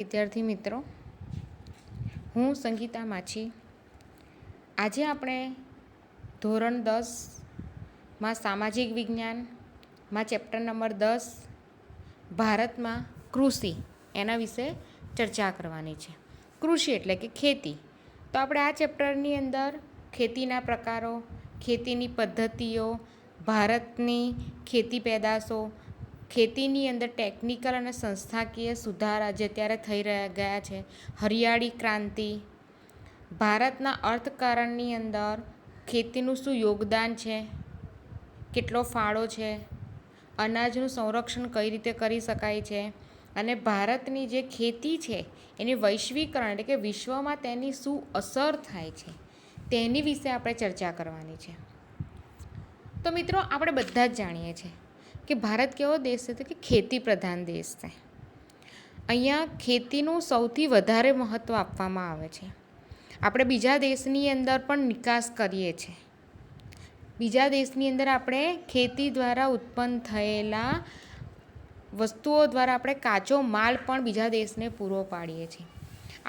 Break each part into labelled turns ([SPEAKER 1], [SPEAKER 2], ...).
[SPEAKER 1] વિદ્યાર્થી મિત્રો, હું સંગીતા માછી. આજે આપણે ધોરણ 10માં સામાજિક વિજ્ઞાનમાં ચેપ્ટર નંબર 10 ભારતમાં કૃષિ એના વિશે ચર્ચા કરવાની છે. કૃષિ એટલે કે ખેતી. તો આપણે આ ચેપ્ટરની અંદર ખેતીના પ્રકારો, ખેતીની પદ્ધતિઓ, ભારતની ખેતી પેદાશો, ખેતીની અંદર ટેકનિકલ અને સંસ્થાકીય સુધારા જે અત્યારે થઈ ગયા છે, હરિયાળી ક્રાંતિ, ભારતના અર્થકારણની અંદર ખેતીનું શું યોગદાન છે, કેટલો ફાળો છે, અનાજનું સંરક્ષણ કઈ રીતે કરી શકાય છે, અને ભારતની જે ખેતી છે એની વૈશ્વિકરણ એટલે કે વિશ્વમાં તેની શું અસર થાય છે તેની વિશે આપણે ચર્ચા કરવાની છે. તો મિત્રો, આપણે બધા જ જાણીએ છીએ કે ભારત કેવો દેશ છે, તો કે ખેતી પ્રધાન દેશ છે. અહીંયા ખેતીનું સૌથી વધારે મહત્ત્વ આપવામાં આવે છે. આપણે બીજા દેશની અંદર પણ નિકાસ કરીએ છીએ. બીજા દેશની અંદર આપણે ખેતી દ્વારા ઉત્પન્ન થયેલા વસ્તુઓ દ્વારા આપણે કાચો માલ પણ બીજા દેશને પૂરો પાડીએ છીએ.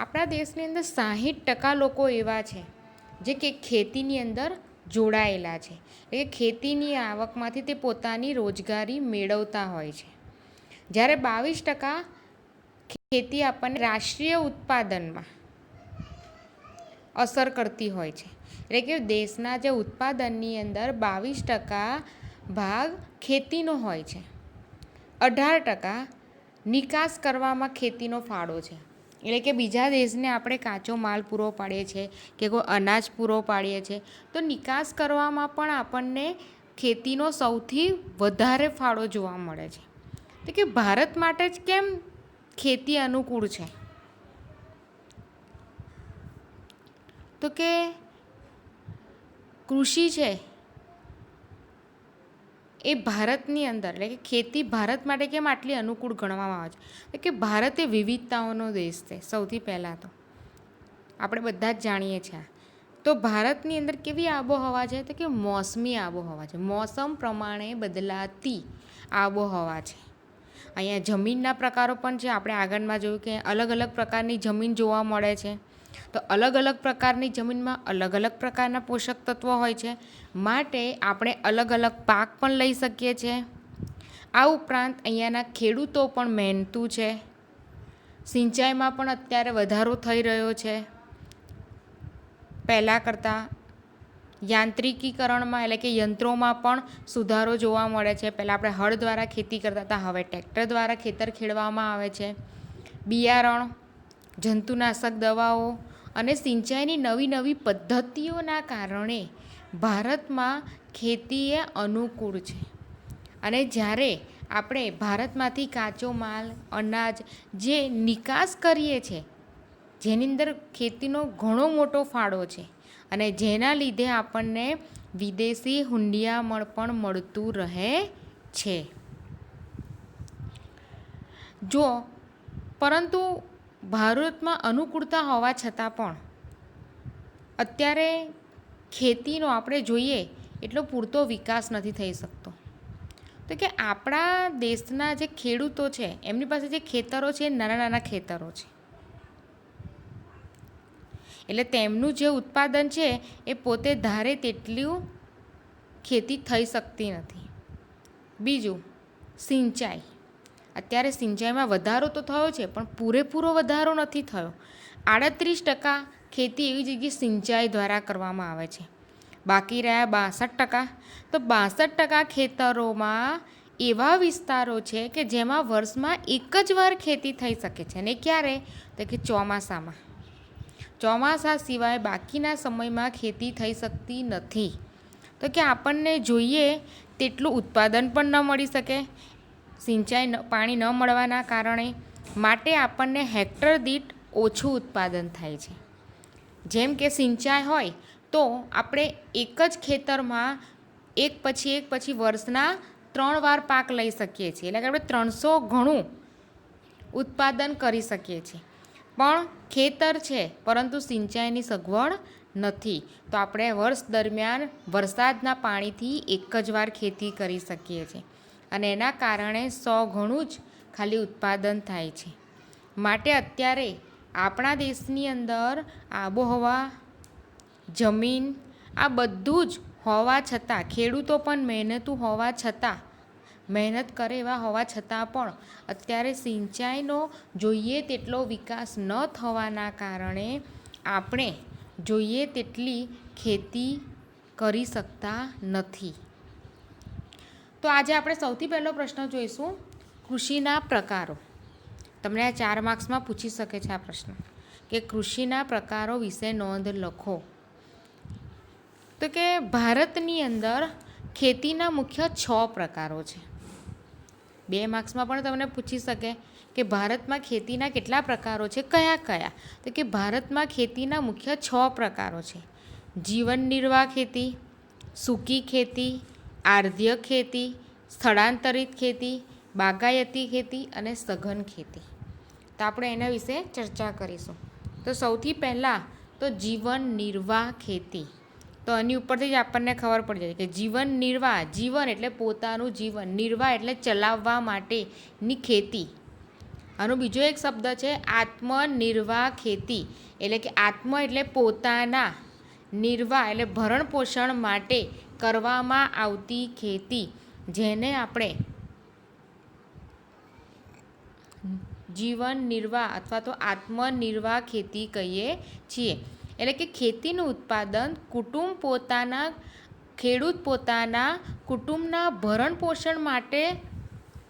[SPEAKER 1] આપણા દેશની અંદર 60% લોકો એવા છે જે કે ખેતીની અંદર જોડાયેલા છે. એટલે ખેતીની આવકમાંથી તે પોતાની રોજગારી મેળવતા હોય છે. જ્યારે 22% ખેતી આપણને રાષ્ટ્રીય ઉત્પાદનમાં અસર કરતી હોય છે. એટલે કે દેશના જે ઉત્પાદનની અંદર 22% ભાગ ખેતીનો હોય છે. 18% નિકાસ કરવામાં ખેતીનો ફાળો છે. એટલે કે બીજા દેશને આપણે કાચો માલ પૂરો પાડીએ છીએ કે કોઈ અનાજ પૂરો પાડીએ છીએ, તો નિકાસ કરવામાં પણ આપણને ખેતીનો સૌથી વધારે ફાળો જોવા મળે છે. તો કે ભારત માટે જ કેમ ખેતી અનુકૂળ છે? તો કે કૃષિ છે એ ભારતની અંદર એટલે કે ખેતી ભારત માટે કેમ આટલી અનુકૂળ ગણવામાં આવે છે? કે ભારત એ વિવિધતાઓનો દેશ છે. સૌથી પહેલાં તો આપણે બધા જ જાણીએ છીએ. તો ભારતની અંદર કેવી આબોહવા છે? તો કે મોસમી આબોહવા છે. મોસમ પ્રમાણે બદલાતી આબોહવા છે. અહીંયા જમીનના પ્રકારો પણ છે. આપણે આગળમાં જોયું કે અલગ અલગ પ્રકારની જમીન જોવા મળે છે. તો અલગ અલગ પ્રકારની જમીનમાં અલગ અલગ પ્રકારના પોષક તત્વો હોય છે, માટે આપણે અલગ અલગ પાક પણ લઈ શકીએ છીએ. આ ઉપરાંત અહીંયાના ખેડૂતો પણ મહેનતુ છે. સિંચાઈમાં પણ અત્યારે વધારો થઈ રહ્યો છે પહેલાં કરતાં. યાંત્રિકીકરણમાં એટલે કે યંત્રોમાં પણ સુધારો જોવા મળે છે. પહેલાં આપણે હળ દ્વારા ખેતી કરતા હતા, હવે ટ્રેક્ટર દ્વારા ખેતર ખેડવામાં આવે છે. બિયારણ, જંતુનાશક દવાઓ અને સિંચાઈની નવી નવી પદ્ધતિઓના કારણે ભારતમાં ખેતી એ અનુકૂળ છે. અને જ્યારે આપણે ભારતમાંથી કાચો માલ, અનાજ જે નિકાસ કરીએ છીએ, જેની અંદર ખેતીનો ઘણો મોટો ફાળો છે અને જેના લીધે આપણને વિદેશી હુંડિયામણ પણ મળતું રહે છે. પરંતુ ભારતમાં અનુકૂળતા હોવા છતાં પણ અત્યારે ખેતીનો આપણે જોઈએ એટલો પૂરતો વિકાસ નથી થઈ શકતો. તો કે આપણા દેશના જે ખેડૂતો છે એમની પાસે જે ખેતરો છે એ નાના નાના ખેતરો છે. એટલે તેમનું જે ઉત્પાદન છે એ પોતે ધારે તેટલું ખેતી થઈ શકતી નથી. બીજું, સિંચાઈ. અત્યારે સિંચાઈમાં વધારો તો થયો છે પણ પૂરેપૂરો વધારો નથી થયો. 38% ખેતી એવી જગ્યાએ સિંચાઈ દ્વારા કરવામાં આવે છે. બાકી રહ્યા 62%. તો 62% ખેતરોમાં એવા વિસ્તારો છે કે જેમાં વર્ષમાં એક જ વાર ખેતી થઈ શકે છે. અને ક્યારે? તો કે ચોમાસામાં. ચોમાસા સિવાય બાકીના સમયમાં ખેતી થઈ શકતી નથી. તો કે આપણને જોઈએ તેટલું ઉત્પાદન પણ ન મળી શકે સિંચાઈ પાણી ન મળવાના કારણે, માટે આપણને હેક્ટર દીઠ ઓછું ઉત્પાદન થાય છે. જેમ કે સિંચાઈ હોય તો આપણે એક જ ખેતરમાં એક પછી વર્ષના 3 વાર પાક લઈ શકીએ છીએ. એટલે કે આપણે 300 ગણું ઉત્પાદન કરી શકીએ છીએ. પણ ખેતર છે પરંતુ સિંચાઈની સગવડ નથી, તો આપણે વર્ષ દરમિયાન વરસાદના પાણીથી એક જ વાર ખેતી કરી શકીએ છીએ અને એના કારણે 100 ગણું જ ખાલી ઉત્પાદન થાય છે. માટે અત્યારે આપણા દેશની અંદર આબોહવા, જમીન આ બધું જ હોવા છતાં, ખેડૂતો પણ મહેનતુ હોવા છતાં, મહેનત કરે એવા હોવા છતાં પણ અત્યારે સિંચાઈનો જોઈએ તેટલો વિકાસ ન થવાના કારણે આપણે જોઈએ તેટલી ખેતી કરી શકતા નથી. તો આજે આપણે સૌથી પહેલો પ્રશ્ન જોઈશું, કૃષિના પ્રકારો. તમને આ 4 માર્ક્સમાં પૂછી શકે છે આ પ્રશ્ન કે કૃષિના પ્રકારો વિશે નોંધ લખો. તો કે ભારતની અંદર ખેતીના મુખ્ય 6 પ્રકારો છે. 2 માર્ક્સમાં પણ તમને પૂછી શકે કે ભારતમાં ખેતીના કેટલા પ્રકારો છે, કયા કયા. તો કે ભારતમાં ખેતીના મુખ્ય 6 પ્રકારો છે. જીવન નિર્વાહ ખેતી, સૂકી ખેતી, આર્દ્ય ખેતી, સ્થળાંતરિત ખેતી, બાગાયતી ખેતી અને સઘન ખેતી. તો આપણે એના વિશે ચર્ચા કરીશું. તો સૌથી પહેલાં તો જીવન નિર્વાહ ખેતી. તો એની ઉપરથી જ આપણને ખબર પડી જાય કે જીવન નિર્વાહ, જીવન એટલે પોતાનું જીવન, નિર્વાહ એટલે ચલાવવા માટેની ખેતી. આનો બીજો એક શબ્દ છે આત્મનિર્વાહ ખેતી. એટલે કે આત્મ એટલે પોતાના, નિર્વાહ એટલે ભરણ પોષણ માટે કરવામાં આવતી ખેતી, જેને આપણે જીવન નિર્વાહ અથવા તો આત્મનિર્વાહ ખેતી કહીએ છીએ. એટલે કે ખેતીનું ઉત્પાદન ખેડૂત પોતાના કુટુંબના ભરણ પોષણ માટે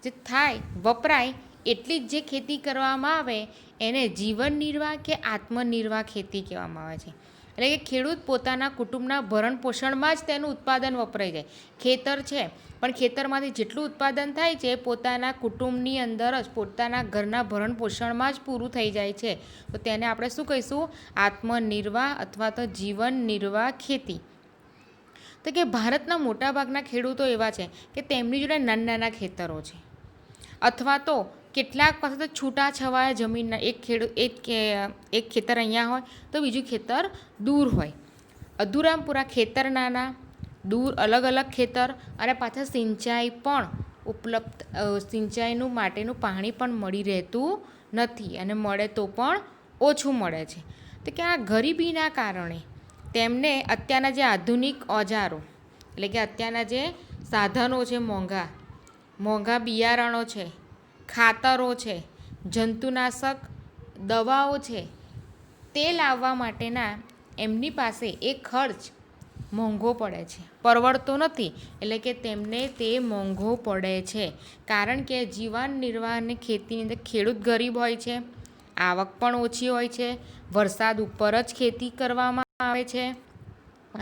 [SPEAKER 1] જે થાય, વપરાય એટલી જ જે ખેતી કરવામાં આવે એને જીવન નિર્વાહ કે આત્મનિર્વાહ ખેતી કહેવામાં આવે છે. એટલે કે ખેડૂત પોતાના કુટુંબના ભરણ પોષણમાં જ તેનું ઉત્પાદન વપરાઈ જાય. ખેતર છે પણ ખેતરમાંથી જેટલું ઉત્પાદન થાય છે પોતાના કુટુંબની અંદર જ, પોતાના ઘરના ભરણ પોષણમાં જ પૂરું થઈ જાય છે. તો તેને આપણે શું કહીશું? આત્મનિર્વાહ અથવા તો જીવન નિર્વાહ ખેતી. તો કે ભારતના મોટાભાગના ખેડૂતો એવા છે કે તેમની જોડે નાના નાના ખેતરો છે, અથવા તો કેટલાક પાસે તો છૂટાછવાયા જમીનના એક ખેતર અહીંયા હોય તો બીજું ખેતર દૂર હોય. અધૂરામપુરા ખેતર નાના, દૂર અલગ અલગ ખેતર, અને પાછા સિંચાઈ પણ ઉપલબ્ધ, સિંચાઈનું માટેનું પાણી પણ મળી રહેતું નથી, અને મળે તો પણ ઓછું મળે છે. તો કે આ ગરીબીના કારણે તેમને અત્યારના જે આધુનિક ઓજારો, એટલે કે અત્યારના જે સાધનો છે, મોંઘા બિયારણો છે, ખાતરો છે, જંતુનાશક દવાઓ છે, તે લાવવા માટેના એમની પાસે એ ખર્ચ મોંઘો પડે છે, પરવડતો નથી. એટલે કે તેમને તે મોંઘો પડે છે, કારણ કે જીવન નિર્વાહની ખેતીની અંદર ખેડૂત ગરીબ હોય છે, આવક પણ ઓછી હોય છે, વરસાદ ઉપર જ ખેતી કરવામાં આવે છે,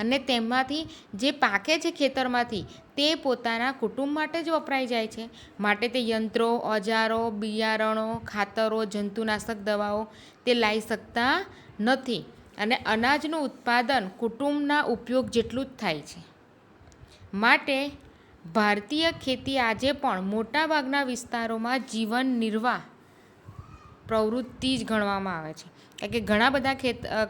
[SPEAKER 1] અને તેમાંથી જે પાકે છે ખેતરમાંથી તે પોતાના કુટુંબ માટે જ વપરાઈ જાય છે. માટે તે યંત્રો, ઓજારો, બિયારણો, ખાતરો, જંતુનાશક દવાઓ તે લાવી શકતા નથી, અને અનાજનું ઉત્પાદન કુટુંબના ઉપયોગ જેટલું જ થાય છે. માટે ભારતીય ખેતી આજે પણ મોટાભાગના વિસ્તારોમાં જીવન નિર્વાહ પ્રવૃત્તિ જ ગણવામાં આવે છે. કારણ કે ઘણા બધા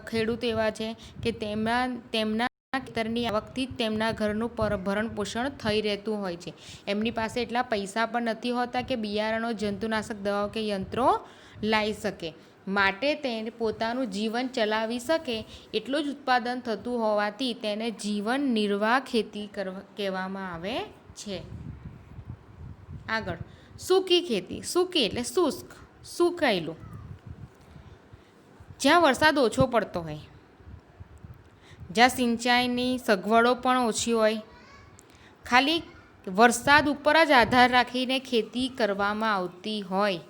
[SPEAKER 1] ખેડૂતો એવા છે કે તેમના ખેતરની આવકથી જ તેમના ઘરનું ભરણ પોષણ થઈ રહેતું હોય છે. એમની પાસે એટલા પૈસા પણ નથી હોતા કે બિયારણો, જંતુનાશક દવાઓ કે યંત્રો લાવી શકે. માટે તેને પોતાનું જીવન ચલાવી શકે એટલું જ ઉત્પાદન થતું હોવાથી તેને જીવન નિર્વાહ ખેતી કહેવામાં આવે છે. આગળ સૂકી ખેતી. સૂકી એટલે શુષ્ક, સૂકાયેલું, જ્યાં વરસાદ ઓછો પડતો હોય, જ્યાં સિંચાઈની સગવડો પણ ઓછી હોય, ખાલી વરસાદ ઉપર જ આધાર રાખીને ખેતી કરવામાં આવતી હોય,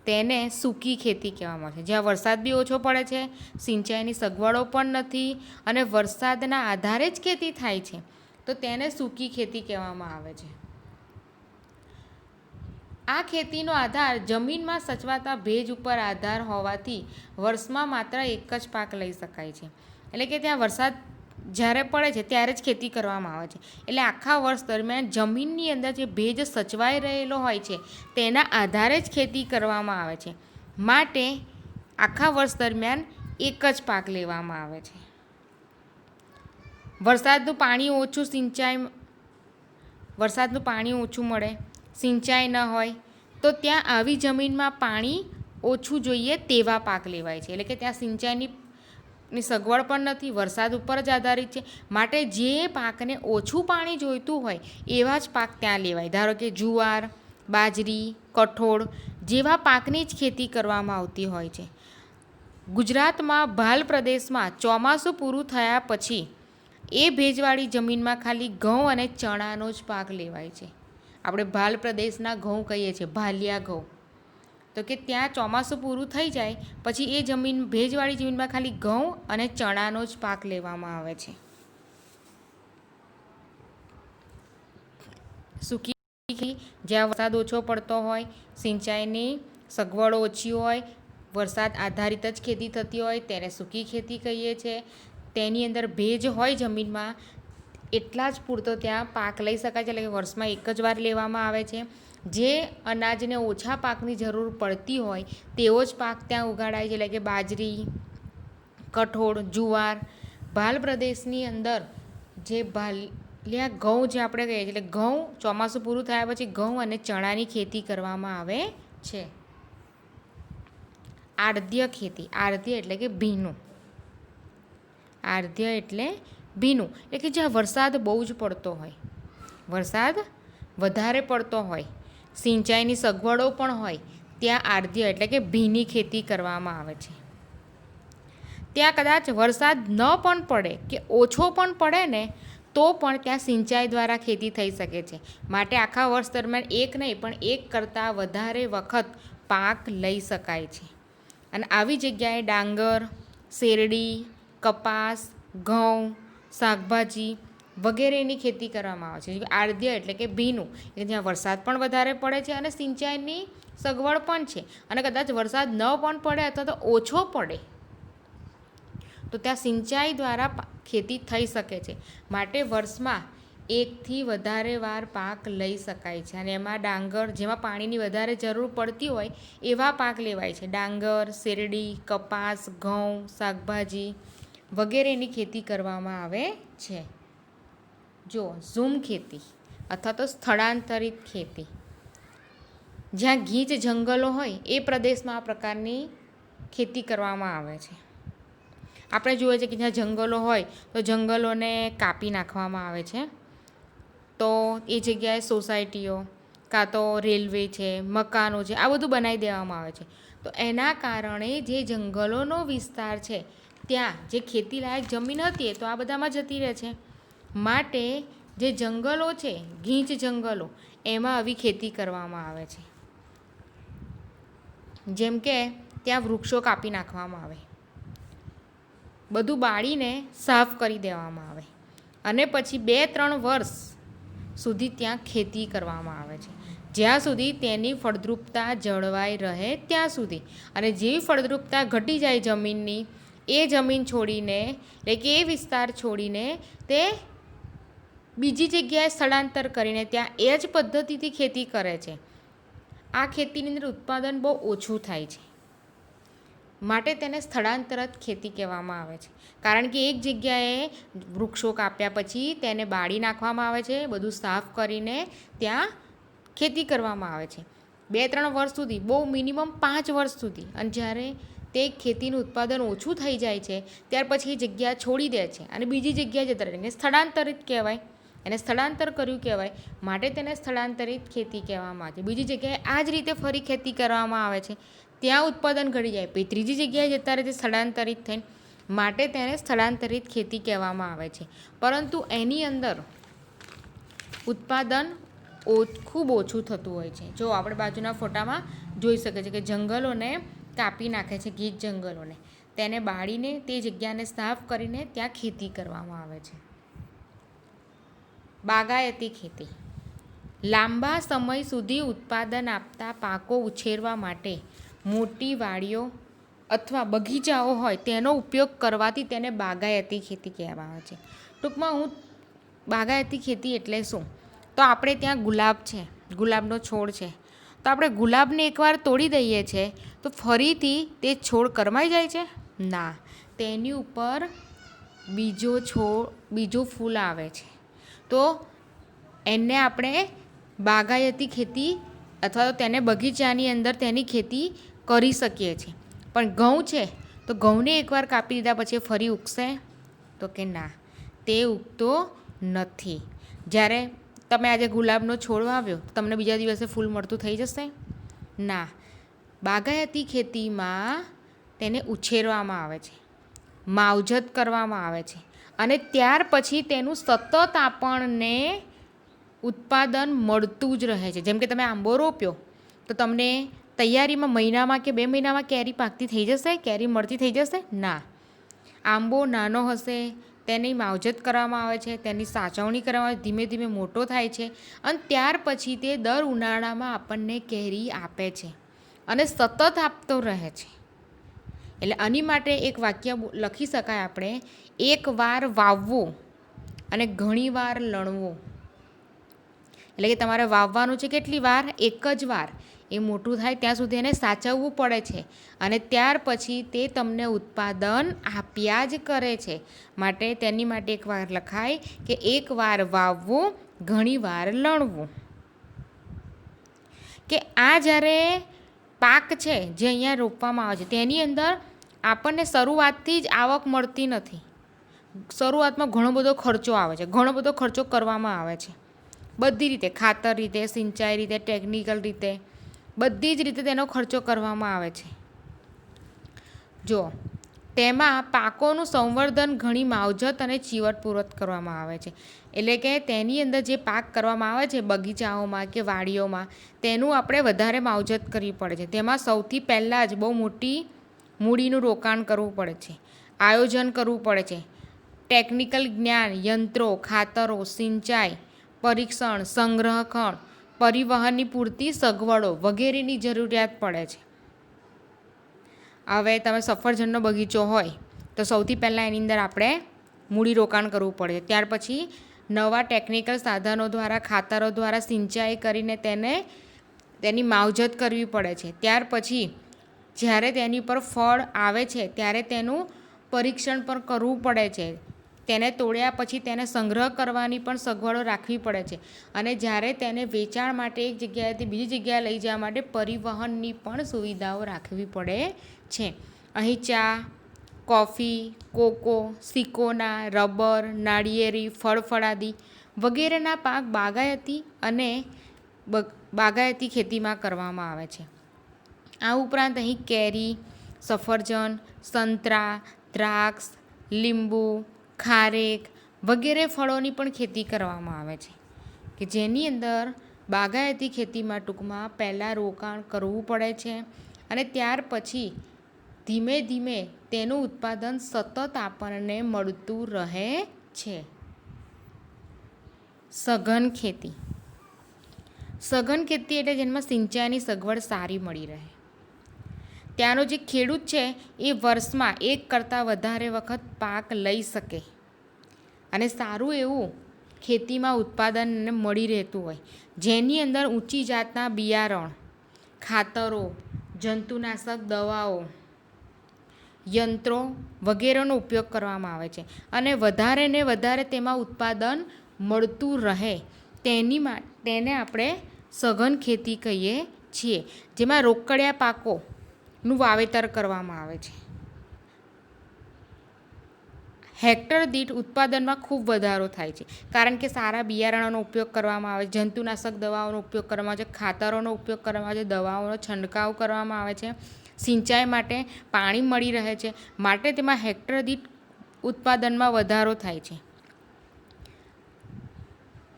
[SPEAKER 1] તેને સૂકી ખેતી કહેવામાં આવે છે. જ્યાં વરસાદ બી ઓછો પડે છે, સિંચાઈની સગવડો પણ નથી, અને વરસાદના આધારે જ ખેતી થાય છે, તો તેને સૂકી ખેતી કહેવામાં આવે છે. આ ખેતીનો આધાર જમીનમાં સચવાતા ભેજ ઉપર આધાર હોવાથી વર્ષમાં માત્ર એક જ પાક લઈ શકાય છે. એટલે કે ત્યાં વરસાદ જ્યારે પડે છે ત્યારે જ ખેતી કરવામાં આવે છે. એટલે આખા વર્ષ દરમિયાન જમીનની અંદર જે ભેજ સચવાઈ રહેલો હોય છે તેના આધારે જ ખેતી કરવામાં આવે છે. માટે આખા વર્ષ દરમિયાન એક જ પાક લેવામાં આવે છે. વરસાદનું પાણી ઓછું મળે, સિંચાઈ ન હોય તો ત્યાં આવી જમીનમાં પાણી ઓછું જોઈએ તેવા પાક લેવાય છે. એટલે કે ત્યાં સિંચાઈની સગવડ પણ નથી, વરસાદ ઉપર જ આધારિત છે. માટે જે પાકને ઓછું પાણી જોઈતું હોય એવા જ પાક ત્યાં લેવાય. ધારો કે જુવાર, બાજરી, કઠોળ જેવા પાકની જ ખેતી કરવામાં આવતી હોય છે. ગુજરાતમાં ભાલ પ્રદેશમાં ચોમાસું પૂરું થયા પછી એ ભેજવાળી જમીનમાં ખાલી ઘઉં અને ચણાનો જ પાક લેવાય છે. આપણે ભાલ પ્રદેશના ઘઉં કહીએ છીએ, ભાલિયા ઘઉં. તો કે ત્યાં ચોમાસું પૂરું થઈ જાય પછી એ ભેજવાળી જમીનમાં ખાલી ઘઉં અને ચણાનો જ પાક લેવામાં આવે છે. સૂકી ખેતી, જ્યાં વરસાદ ઓછો પડતો હોય, સિંચાઈની સગવડો ઓછી હોય, વરસાદ આધારિત જ ખેતી થતી હોય તેને સૂકી ખેતી કહીએ છીએ. તેની અંદર ભેજ હોય જમીનમાં એટલા જ પૂરતો ત્યાં પાક લઈ શકાય છે. એટલે કે વર્ષમાં એક જ વાર લેવામાં આવે છે. જે અનાજને ઓછા પાકની જરૂર પડતી હોય તેવો જ પાક ત્યાં ઉગાડાય છે. એટલે કે બાજરી, કઠોળ, જુવાર. ભાલ પ્રદેશની અંદર જે ભાલિયા ઘઉં જે આપણે કહીએ છીએ, એટલે ઘઉં ચોમાસું પૂરું થયા પછી ઘઉં અને ચણાની ખેતી કરવામાં આવે છે. આર્દ્ય ખેતી, આર્દ્ય એટલે કે ભીનું, આર્દ્ય એટલે ભીનું એટલે કે જ્યાં વરસાદ બહુ જ પડતો હોય, વરસાદ વધારે પડતો હોય, સિંચાઈની સગવડો પણ હોય, ત્યાં આર્દ્ય એટલે કે ભીની ખેતી કરવામાં આવે છે. ત્યાં કદાચ વરસાદ ન પણ પડે કે ઓછો પણ પડે ને તો પણ ત્યાં સિંચાઈ દ્વારા ખેતી થઈ શકે છે. માટે આખા વર્ષ દરમિયાન એક નહીં પણ એક કરતાં વધારે વખત પાક લઈ શકાય છે. અને આવી જગ્યાએ ડાંગર, શેરડી, કપાસ, ઘઉં, શાકભાજી વગેરેની ખેતી કરવામાં આવે છે. આર્દ્ય એટલે કે ભીનું, એટલે જ્યાં વરસાદ પણ વધારે પડે છે અને સિંચાઈની સગવડ પણ છે. અને કદાચ વરસાદ ન પણ પડે અથવા તો ઓછો પડે તો ત્યાં સિંચાઈ દ્વારા ખેતી થઈ શકે છે. માટે વર્ષમાં એકથી વધારે વાર પાક લઈ શકાય છે. અને એમાં ડાંગર, જેમાં પાણીની વધારે જરૂર પડતી હોય એવા પાક લેવાય છે. ડાંગર, શેરડી, કપાસ, ઘઉં, શાકભાજી વગેરેની ખેતી કરવામાં આવે છે. જો ઝૂમ ખેતી અથવા તો સ્થળાંતરિત ખેતી, જ્યાં ગીચ જંગલો હોય એ પ્રદેશમાં આ પ્રકારની ખેતી કરવામાં આવે છે. આપણે જોઈએ છે કે જ્યાં જંગલો હોય તો જંગલોને કાપી નાખવામાં આવે છે. તો એ જગ્યાએ સોસાયટીઓ કાં તો રેલવે છે, મકાનો છે, આ બધું બનાવી દેવામાં આવે છે. તો એના કારણે જે જંગલોનો વિસ્તાર છે ત્યાં જે ખેતીલાયક જમીન હતી તો આ બધામાં જતી રહે છે. માટે જે જંગલો છે, ગીચ જંગલો, એમાં આવી ખેતી કરવામાં આવે છે. જેમ કે ત્યાં વૃક્ષો કાપી નાખવામાં આવે, બધું બાળીને સાફ કરી દેવામાં આવે અને પછી 2-3 વર્ષ સુધી ત્યાં ખેતી કરવામાં આવે છે. જ્યાં સુધી તેની ફળદ્રુપતા જળવાઈ રહે ત્યાં સુધી. અને જેવી ફળદ્રુપતા ઘટી જાય જમીનની, એ જમીન છોડીને, એટલે કે એ વિસ્તાર છોડીને તે બીજી જગ્યાએ સ્થળાંતર કરીને ત્યાં એ જ પદ્ધતિથી ખેતી કરે છે. આ ખેતીની અંદર ઉત્પાદન બહુ ઓછું થાય છે. માટે તેને સ્થળાંતરિત ખેતી કહેવામાં આવે છે. કારણ કે એક જગ્યાએ વૃક્ષો કાપ્યા પછી તેને બાળી નાખવામાં આવે છે, બધું સાફ કરીને ત્યાં ખેતી કરવામાં આવે છે 2-3 વર્ષ સુધી, બહુ મિનિમમ 5 વર્ષ સુધી. અને જ્યારે તે ખેતીનું ઉત્પાદન ઓછું થઈ જાય છે ત્યાર પછી એ જગ્યા છોડી દે છે અને બીજી જગ્યાએ જતા રહે. એને સ્થળાંતરિત કહેવાય, એને સ્થળાંતર કર્યું કહેવાય. માટે તેને સ્થળાંતરિત ખેતી કહેવામાં આવે છે. બીજી જગ્યાએ આ જ રીતે ફરી ખેતી કરવામાં આવે છે, ત્યાં ઉત્પાદન ઘટી જાય પછી ત્રીજી જગ્યાએ જતા રહે છે સ્થળાંતરિત થઈને. માટે તેને સ્થળાંતરિત ખેતી કહેવામાં આવે છે. પરંતુ એની અંદર ઉત્પાદન ખૂબ ઓછું થતું હોય છે. જો આપણે બાજુના ફોટામાં જોઈ શકીએ છીએ કે જંગલોને કાપી નાખે છે, ગીચ જંગલોને, તેને બાળીને તે જગ્યાને સાફ કરીને ત્યાં ખેતી કરવામાં આવે છે. બાગાયતી ખેતી, લાંબા સમય સુધી ઉત્પાદન આપતા પાકો ઉછેરવા માટે મોટી વાડીઓ અથવા બગીચાઓ હોય તેનો ઉપયોગ કરવાથી તેને બાગાયતી ખેતી કહેવામાં આવે છે. ટૂંકમાં બાગાયતી ખેતી એટલે શું? તો આપણે ત્યાં ગુલાબ છે, ગુલાબનો છોડ છે, તો આપણે ગુલાબને એકવાર તોડી દઈએ છીએ તો ફરીથી તે છોડ કરમાઈ જાય છે? ના, તેની ઉપર બીજો ફૂલ આવે છે. તો એને આપણે બાગાયતી ખેતી અથવા તો તેને બગીચાની અંદર તેની ખેતી કરી શકીએ છીએ. પણ ઘઉં છે તો ઘઉંને એકવાર કાપી દીધા પછી ફરી ઉગશે? તો કે ના, તે ઉગતો નથી. જ્યારે તમે આજે ગુલાબનો છોડ વાવ્યો તો તમને બીજા દિવસે ફૂલ મળતું થઈ જશે? ના. બાગાયતી ખેતીમાં તેને ઉછેરવામાં આવે છે, માવજત કરવામાં આવે છે અને ત્યાર પછી તેનું સતત આપણને ઉત્પાદન મળતું જ રહે છે. જેમ કે તમે આંબો રોપ્યો તો તમને તૈયારીમાં મહિનામાં કે 2 મહિનામાં કેરી પાકતી થઈ જશે, કેરી મળતી થઈ જશે? ના. આંબો નાનો હશે, તેની માવજત કરવામાં આવે છે, તેની સાચવણી કરવામાં આવે, ધીમે ધીમે મોટો થાય છે અને ત્યાર પછી તે દર ઉનાળામાં આપણને કેરી આપે છે અને સતત આપતો રહે છે. એટલે આની માટે એક વાક્ય લખી શકાય આપણે, એકવાર વાવવું અને ઘણીવાર લણવું. એટલે કે તમારે વાવવાનું છે કેટલી વાર? એક જ વાર. એ મોટું થાય ત્યાં સુધી એને સાચવવું પડે છે અને ત્યાર પછી તે તમને ઉત્પાદન આપ્યા જ કરે છે. માટે તેની માટે એક વાર લખાય કે એકવાર વાવવું, ઘણીવાર લણવું. કે આ જ્યારે પાક છે જે અહીંયા રોપવામાં આવે છે તેની અંદર આપણને શરૂઆતથી જ આવક મળતી નથી. શરૂઆતમાં ઘણો બધો ખર્ચો આવે છે, ઘણો બધો ખર્ચો કરવામાં આવે છે. બધી રીતે, ખાતર રીતે, સિંચાઈ રીતે, ટેકનિકલ રીતે, બધી જ રીતે તેનો ખર્ચો કરવામાં આવે છે. જો તેમાં પાકોનું સંવર્ધન ઘણી માવજત અને ચીવટપૂર્વક કરવામાં આવે છે. એટલે કે તેની અંદર જે પાક કરવામાં આવે છે બગીચાઓમાં કે વાડીઓમાં, તેનું આપણે વધારે માવજત કરવી પડે છે. તેમાં સૌથી પહેલાં જ બહુ મોટી મૂડીનું રોકાણ કરવું પડે છે, આયોજન કરવું પડે છે. ટેકનિકલ જ્ઞાન, યંત્રો, ખાતરો, સિંચાઈ, પરીક્ષણ, સંગ્રહખણ, પરિવહનની પૂરતી સગવડો વગેરેની જરૂરિયાત પડે છે. હવે તમે સફરજનનો બગીચો હોય તો સૌથી પહેલાં એની અંદર આપણે મૂડીરોકાણ કરવું પડે. ત્યાર પછી નવા ટેકનિકલ સાધનો દ્વારા, ખાતરો દ્વારા સિંચાઈ કરીને તેની માવજત કરવી પડે છે. ત્યાર પછી જ્યારે તેની પર ફળ આવે છે ત્યારે તેનું પરીક્ષણ પણ કરવું પડે છે. તેને તોડ્યા પછી તેને સંગ્રહ કરવાની પણ સગવડો રાખવી પડે છે અને જ્યારે તેને વેચાણ માટે એક જગ્યાએથી બીજી જગ્યાએ લઈ જવા માટે પરિવહનની પણ સુવિધાઓ રાખવી પડે છે. અહીં ચા, કોફી, કોકો, સિકોના, રબર, નાળિયેરી, ફળફળાદી વગેરેના પાક બાગાયતી ખેતીમાં કરવામાં આવે છે. આ ઉપરાંત અહીં કેરી, સફરજન, સંતરા, દ્રાક્ષ, લીંબુ, ખારેક વગેરે ફળોની પણ ખેતી કરવામાં આવે છે. કે જેની અંદર બાગાયતી ખેતીમાં ટૂંકમાં પહેલાં રોકાણ કરવું પડે છે અને ત્યાર પછી ધીમે ધીમે તેનું ઉત્પાદન સતત આપણને મળતું રહે છે. સઘન ખેતી. સઘન ખેતી એટલે જેમાં સિંચાઈની સગવડ સારી મળી રહે. ત્યાંનો જે ખેડૂત છે એ વર્ષમાં એક કરતાં વધારે વખત પાક લઈ શકે અને સારું એવું ખેતીમાં ઉત્પાદન મળી રહેતું હોય, જેની અંદર ઊંચી જાતના બિયારણ, ખાતરો, જંતુનાશક દવાઓ, યંત્રો વગેરેનો ઉપયોગ કરવામાં આવે છે અને વધારે ને વધારે તેમાં ઉત્પાદન મળતું રહે તેને આપણે સઘન ખેતી કહીએ છીએ. જેમાં રોકડિયા પાકોનું વાવેતર કરવામાં આવે છે. હેક્ટર દીઠ ઉત્પાદનમાં ખૂબ વધારો થાય છે કારણ કે સારા બિયારણોનો ઉપયોગ કરવામાં આવે છે, જંતુનાશક દવાઓનો ઉપયોગ કરવામાં આવે છે, ખાતરોનો ઉપયોગ કરવામાં આવે છે, દવાઓનો છંટકાવ કરવામાં આવે છે, સિંચાઈ માટે પાણી મળી રહે છે. માટે તેમાં હેક્ટર દીઠ ઉત્પાદનમાં વધારો થાય છે.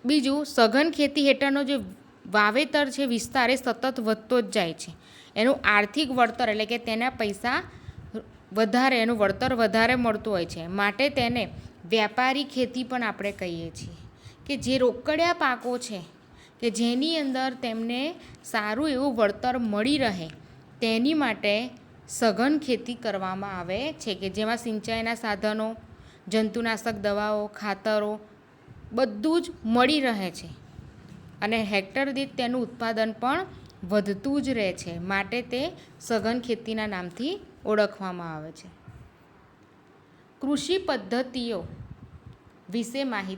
[SPEAKER 1] બીજું, સઘન ખેતી હેઠળનો જે વાવેતર છે વિસ્તાર એ સતત વધતો જ જાય છે. એનું આર્થિક વળતર એટલે કે તેના પૈસા વધારે, એનું વળતર વધારે મળતું હોય છે. માટે તેને વ્યાપારી ખેતી પણ આપણે કહીએ છીએ. કે જે રોકડિયા પાકો છે કે જેની અંદર તેમને સારું એવું વળતર મળી રહે તેની માટે સઘન ખેતી કરવામાં આવે છે. કે જેમાં સિંચાઈના સાધનો, જંતુનાશક દવાઓ, ખાતરો બધું જ મળી રહે છે અને હેક્ટર દીઠ તેનું ઉત્પાદન પણ વધતું જ રહે છે. માટે તે સઘન ખેતીના નામથી ઓળખવામાં આવે છે. કૃષિ પદ્ધતિઓ વિશે માહિતી.